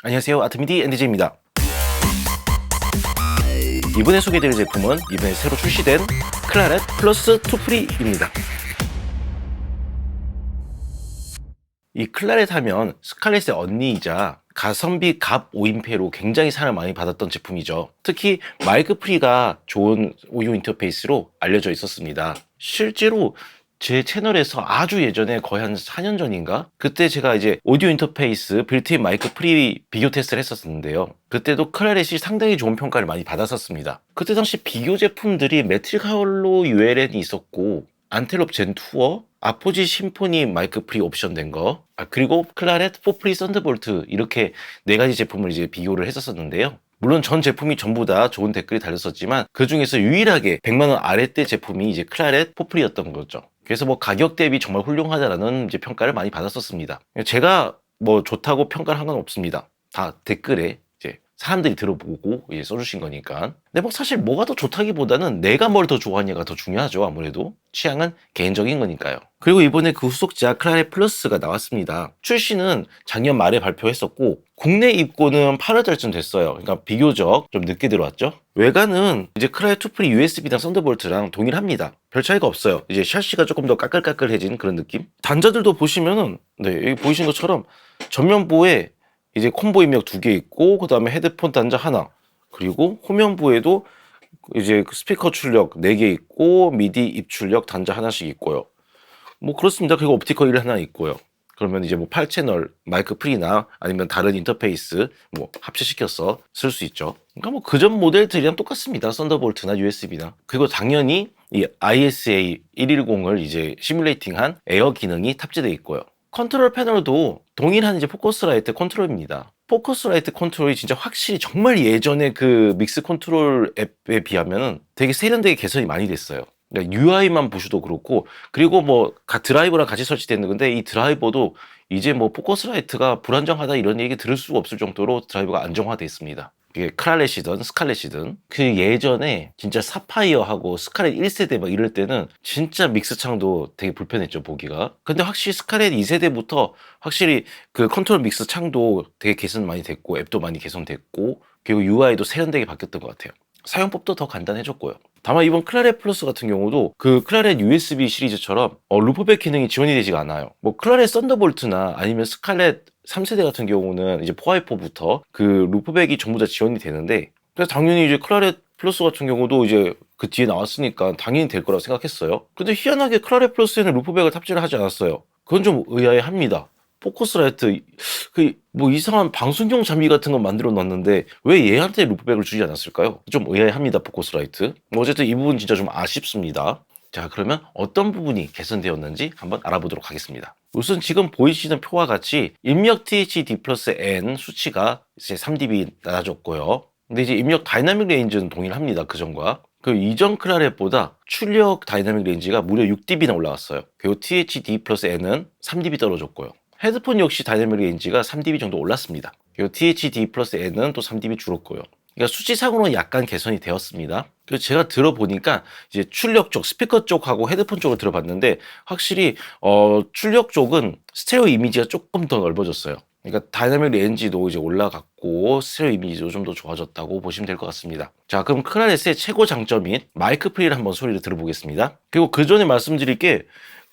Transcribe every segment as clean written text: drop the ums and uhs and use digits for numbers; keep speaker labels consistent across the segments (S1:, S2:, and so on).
S1: 안녕하세요, 아트미디 NDJ입니다. 이번에 소개해드릴 제품은 이번에 새로 출시된 클라렛 플러스 투프리입니다. 이 클라렛 하면 스칼렛의 언니이자 가성비 갑 오인패로 굉장히 사랑을 많이 받았던 제품이죠. 특히 마이크 프리가 좋은 오디오 인터페이스로 알려져 있었습니다. 실제로 제 채널에서 아주 예전에 거의 한 4년 전인가? 그때 제가 이제 오디오 인터페이스 빌트인 마이크 프리 비교 테스트를 했었는데요. 그때도 클라렛이 상당히 좋은 평가를 많이 받았었습니다. 그때 당시 비교 제품들이 매트릭 하울로 ULN이 있었고 안텔롭 젠 투어, 아포지 심포니 마이크 프리 옵션 된 거, 그리고 클라렛 포프리 썬더볼트 이렇게 네 가지 제품을 이제 비교를 했었는데요. 물론 전 제품이 전부 다 좋은 댓글이 달렸었지만 그 중에서 유일하게 100만 원 아래대 제품이 이제 클라렛 포프리였던 거죠. 그래서 뭐 가격 대비 정말 훌륭하다라는 이제 평가를 많이 받았었습니다. 제가 뭐 좋다고 평가를 한 건 없습니다. 다 댓글에 이제 사람들이 들어보고 이제 써주신 거니까. 근데 뭐 사실 뭐가 더 좋다기보다는 내가 뭘 더 좋아하냐가 더 중요하죠. 아무래도 취향은 개인적인 거니까요. 그리고 이번에 그 후속작 클라렛 플러스가 나왔습니다. 출시는 작년 말에 발표했었고 국내 입고는 8월 달쯤 됐어요. 그러니까 비교적 좀 늦게 들어왔죠. 외관은 이제 클라렛 투프리 USB랑 썬더볼트랑 동일합니다. 별 차이가 없어요. 이제 샤시가 조금 더 까끌까끌해진 그런 느낌. 단자들도 보시면은 여기 보이신 것처럼 전면부에 이제 콤보 입력 2개 있고 그 다음에 헤드폰 단자 하나, 그리고 후면부에도 이제 스피커 출력 4개 있고 미디 입출력 단자 하나씩 있고요. 뭐 그렇습니다. 그리고 옵티컬 1 하나 있고요. 그러면 이제 뭐 8채널 마이크 프리나 아니면 다른 인터페이스 뭐 합체시켜서 쓸 수 있죠. 그러니까 뭐 그전 모델들이랑 똑같습니다. 썬더볼트나 USB나. 그리고 당연히 이 ISA 110을 이제 시뮬레이팅한 에어 기능이 탑재되어 있고요. 컨트롤 패널도 동일한 이제 포커스라이트 컨트롤입니다. 포커스라이트 컨트롤이 진짜 확실히 정말 예전에 그 믹스 컨트롤 앱에 비하면은 되게 세련되게 개선이 많이 됐어요. 그러니까 UI만 보셔도 그렇고, 그리고 뭐 드라이버랑 같이 설치되는 건데 이 드라이버도 이제 뭐 포커스라이트가 불안정하다 이런 얘기 들을 수가 없을 정도로 드라이버가 안정화되어 있습니다. 이게 클라렛이든 스칼렛이든. 그 예전에 진짜 사파이어하고 스칼렛 1세대 막 이럴 때는 진짜 믹스 창도 되게 불편했죠, 보기가. 근데 확실히 스칼렛 2세대부터 확실히 그 컨트롤 믹스 창도 되게 개선 많이 됐고 앱도 많이 개선됐고 그리고 UI도 세련되게 바뀌었던 것 같아요. 사용법도 더 간단해졌고요. 다만 이번 클라렛 플러스 같은 경우도 그 클라렛 USB 시리즈처럼 루프백 기능이 지원이 되지가 않아요. 뭐 클라렛 썬더볼트나 아니면 스칼렛 3세대 같은 경우는 이제 4i4부터 그 루프백이 전부 다 지원이 되는데, 그래서 당연히 이제 클라렛 플러스 같은 경우도 이제 그 뒤에 나왔으니까 당연히 될 거라고 생각했어요. 근데 희한하게 클라렛 플러스에는 루프백을 탑재를 하지 않았어요. 그건 좀 의아해합니다. 포커스라이트 그 뭐 이상한 방순용 장비 같은 거 만들어 놨는데 왜 얘한테 루프백을 주지 않았을까요? 좀 의아해합니다. 포커스라이트. 뭐 어쨌든 이 부분 진짜 좀 아쉽습니다. 자, 그러면 어떤 부분이 개선되었는지 한번 알아보도록 하겠습니다. 우선 지금 보이시는 표와 같이 입력 THD 플러스 N 수치가 이제 3dB 낮아졌고요. 근데 이제 입력 다이나믹 레인지는 동일합니다. 그전과. 그 이전 클라렛보다 출력 다이나믹 레인지가 무려 6dB나 올라갔어요. 그리고 THD 플러스 N은 3dB 떨어졌고요. 헤드폰 역시 다이나믹 레인지가 3dB 정도 올랐습니다. 그리고 THD 플러스 N은 또 3dB 줄었고요. 그러니까 수치상으로는 약간 개선이 되었습니다. 그리고 제가 들어보니까 이제 출력 쪽, 스피커 쪽하고 헤드폰 쪽을 들어봤는데 확실히 출력 쪽은 스테레오 이미지가 조금 더 넓어졌어요. 그러니까 다이나믹 레인지도 이제 올라갔고 스테레오 이미지도 좀 더 좋아졌다고 보시면 될 것 같습니다. 자, 그럼 클라렛의 최고 장점인 마이크 프리를 한번 소리를 들어보겠습니다. 그리고 그 전에 말씀드릴 게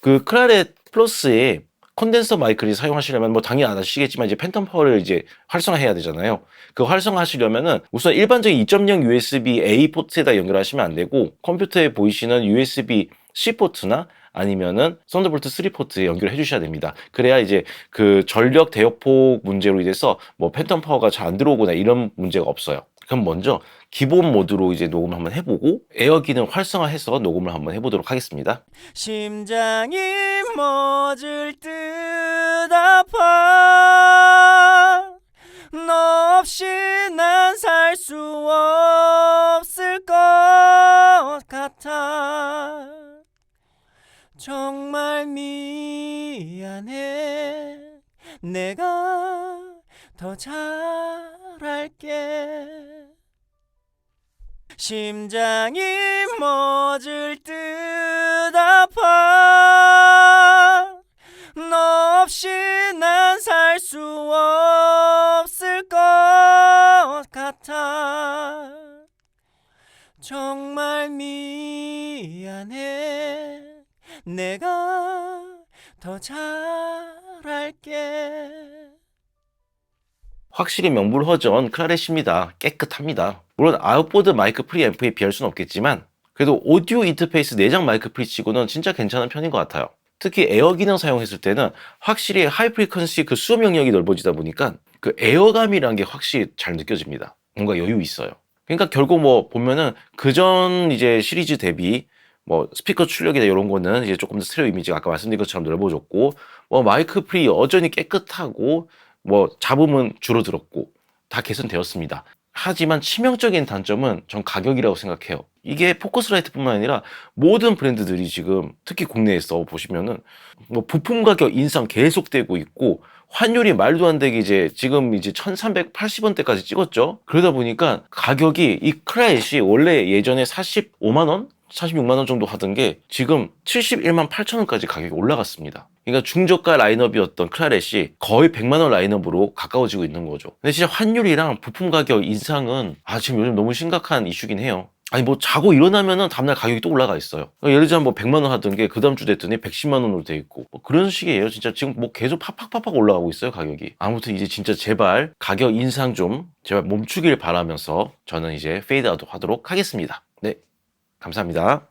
S1: 그 클라렛 플러스에 콘덴서 마이크를 사용하시려면 뭐 당연히 안 하시겠지만 이제 팬텀 파워를 이제 활성화해야 되잖아요. 그 활성화하시려면은 우선 일반적인 2.0 USB A 포트에다 연결하시면 안 되고 컴퓨터에 보이시는 USB C 포트나 아니면은 썬더볼트 3 포트에 연결해 주셔야 됩니다. 그래야 이제 그 전력 대역폭 문제로 인해서 뭐 팬텀 파워가 잘 안 들어오거나 이런 문제가 없어요. 그럼 먼저 기본 모드로 이제 녹음을 한번 해보고 에어 기능 활성화해서 녹음을 한번 해보도록 하겠습니다.
S2: 심장이 멎을 듯 아파 너 없이 난 살 수 없을 것 같아 정말 미안해 내가 더 잘할게 심장이 멎을 듯 아파 너 없이 난 살 수 없을 것 정말 미안해. 내가 더 잘할게.
S1: 확실히 명불허전 클라렛입니다. 깨끗합니다. 물론 아웃보드 마이크 프리 앰프에 비할 수는 없겠지만 그래도 오디오 인터페이스 내장 마이크 프리 치고는 진짜 괜찮은 편인 것 같아요. 특히 에어 기능 사용했을 때는 확실히 하이 프리퀀시 그 수업 영역이 넓어지다 보니까 그 에어감이라는 게 확실히 잘 느껴집니다. 뭔가 여유 있어요. 그러니까 결국 뭐 보면은 그전 이제 시리즈 대비 뭐 스피커 출력이나 이런 거는 이제 조금 더 스테레오 이미지가 아까 말씀드린 것처럼 넓어졌고 뭐 마이크 프리 여전히 깨끗하고 뭐 잡음은 줄어들었고 다 개선되었습니다. 하지만 치명적인 단점은 전 가격이라고 생각해요. 이게 포커스라이트뿐만 아니라 모든 브랜드들이 지금 특히 국내에서 보시면은 뭐 부품 가격 인상 계속되고 있고 환율이 말도 안 되게 이제 지금 이제 1380원대까지 찍었죠. 그러다 보니까 가격이 이 클라렛이 원래 예전에 45만 원? 46만 원 정도 하던 게 지금 71만 8천 원까지 가격이 올라갔습니다. 그러니까 중저가 라인업이었던 클라렛이 거의 100만 원 라인업으로 가까워지고 있는 거죠. 근데 진짜 환율이랑 부품 가격 인상은 지금 요즘 너무 심각한 이슈긴 해요. 아니 뭐 자고 일어나면은 다음날 가격이 또 올라가 있어요. 그러니까 예를 들자면 뭐 100만 원 하던 게 그 다음 주 됐더니 110만 원으로 돼 있고 뭐 그런 식이에요. 진짜 지금 뭐 계속 팍팍팍팍 올라가고 있어요, 가격이. 아무튼 이제 진짜 제발 가격 인상 좀 제발 멈추길 바라면서 저는 이제 페이드아웃 하도록 하겠습니다. 네, 감사합니다.